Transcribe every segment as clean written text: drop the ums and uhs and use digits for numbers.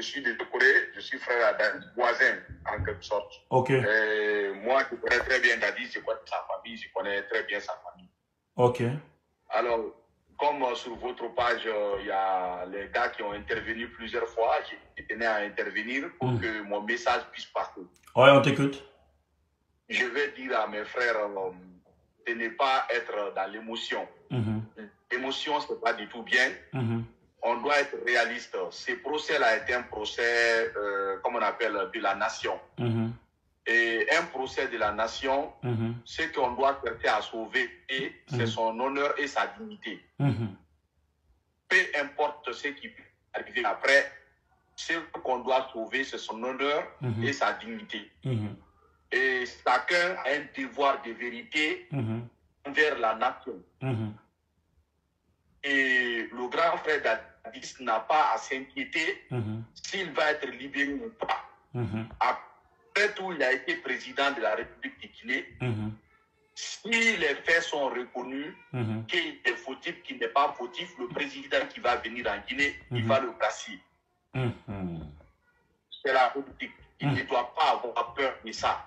je suis de Corée, je suis frère d'un voisin, en quelque sorte. Ok. Moi, je connais très bien Dadis, je connais sa famille, je connais très bien sa famille. Ok. Alors, comme sur votre page, il y a les gars qui ont intervenu plusieurs fois, j'ai tenu à intervenir pour que mon message puisse passer. Ouais, on t'écoute. Je vais dire à mes frères de ne pas être dans l'émotion. L'émotion, ce n'est pas du tout bien. On doit être réaliste. Ce procès-là est un procès, comme on appelle, de la nation. Et un procès de la nation, ce qu'on doit chercher à sauver, c'est son honneur et sa dignité. Peu importe ce qui peut arriver après, ce qu'on doit sauver, c'est son honneur et sa dignité. Et chacun a un devoir de vérité envers la nation. Et le grand frère Dadis n'a pas à s'inquiéter s'il va être libéré ou pas. Après tout, il a été président de la République de Guinée. Si les faits sont reconnus, qu'il est fautif, qu'il n'est pas fautif, le président qui va venir en Guinée, il va le placer. C'est la politique. Il ne doit pas avoir peur de ça.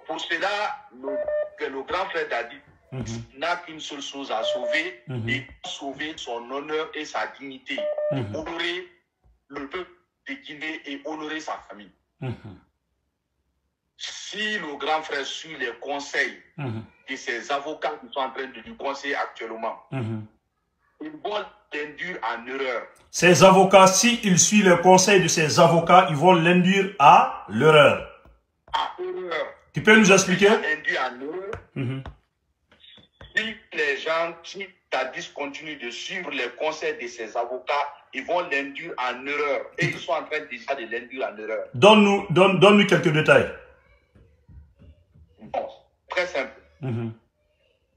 Pour cela, le grand frère Dadis n'a qu'une seule chose à sauver, et sauver son honneur et sa dignité. Honorer le peuple de Guinée et honorer sa famille. Si le grand frère suit les conseils de ses avocats qui sont en train de lui conseiller actuellement, ils vont l'induire en erreur. Ces avocats, s'il suit les conseils de ses avocats, ils vont l'induire à l'erreur. À erreur. Tu peux nous expliquer? Induire en erreur. Si les gens qui Dadis continuent de suivre les conseils de ses avocats, ils vont l'induire en erreur. Et ils sont en train déjà de l'induire en erreur. Donne-nous quelques détails. Bon, très simple.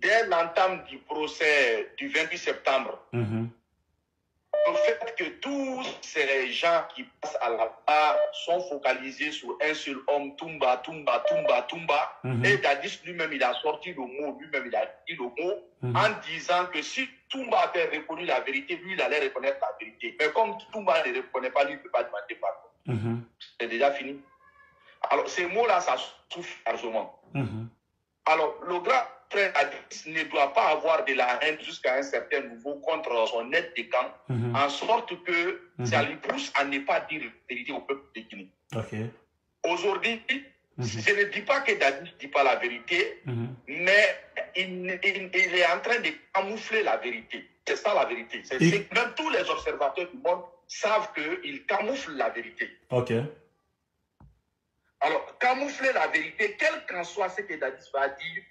Dès l'entame du procès du 28 septembre, le fait que tous ces gens qui passent à la barre sont focalisés sur un seul homme, Toumba, et Dadis lui-même, il a sorti le mot, lui-même, il a dit le mot, en disant que si Toumba avait reconnu la vérité, lui, il allait reconnaître la vérité. Mais comme Toumba ne reconnaît pas, lui, il ne peut pas demander pardon. C'est déjà fini. Alors, ces mots-là, ça souffre largement. Alors, le grand frère Dadis ne doit pas avoir de la haine jusqu'à un certain niveau contre son aide de camp, en sorte que ça lui pousse à ne pas dire la vérité au peuple de Guinée. Aujourd'hui, je ne dis pas que Dadis ne dit pas la vérité, mais il est en train de camoufler la vérité. C'est ça la vérité. Même tous les observateurs du monde savent qu'il camoufle la vérité. Alors, camoufler la vérité, quel qu'en soit ce que Dadis va dire,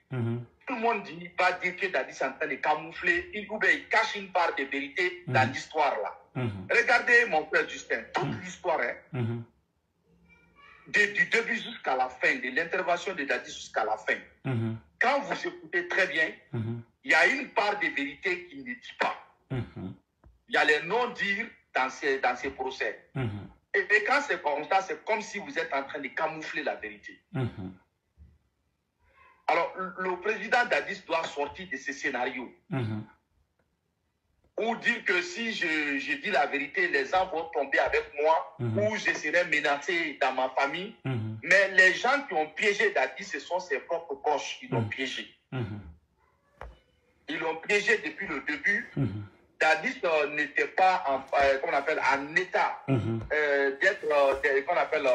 tout le monde va dire que Dadis est en train de camoufler, ou bien il cache une part de vérité dans l'histoire là. Regardez mon frère Justin, toute l'histoire, du début jusqu'à la fin, de l'intervention de Dadis jusqu'à la fin. Quand vous écoutez très bien, il y a une part de vérité qu'il ne dit pas. Il y a les non-dires dans ces procès. Et quand c'est comme ça, c'est comme si vous êtes en train de camoufler la vérité. Alors, le président Dadis doit sortir de ce scénario. Ou dire que si je dis la vérité, les gens vont tomber avec moi, ou je serai menacé dans ma famille. Mais les gens qui ont piégé Dadis, ce sont ses propres proches qui l'ont piégé. Ils l'ont piégé depuis le début. Dadis n'était pas en état d'être, qu'on appelle,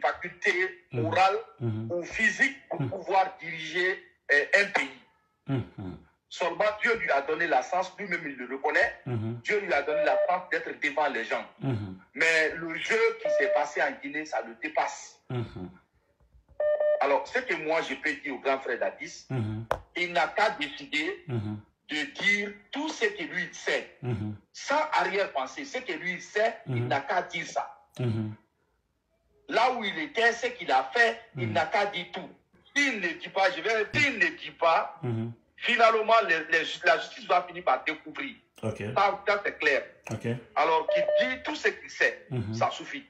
faculté morale ou physique pour pouvoir diriger un pays. Seulement Dieu lui a donné la chance, lui-même il le reconnaît, Dieu lui a donné la chance d'être devant les gens. Mais le jeu qui s'est passé en Guinée, ça le dépasse. Alors, ce que moi je peux dire au grand frère Dadis, il n'a qu'à décider de dire tout ce que lui sait, sans arrière-pensée. Ce que lui sait, il n'a qu'à dire ça. Là où il était, ce qu'il a fait, il n'a qu'à dire tout. S'il ne dit pas, s'il ne dit pas, finalement, la justice va finir par découvrir. Ça c'est clair. Alors qu'il dit tout ce qu'il sait, ça suffit.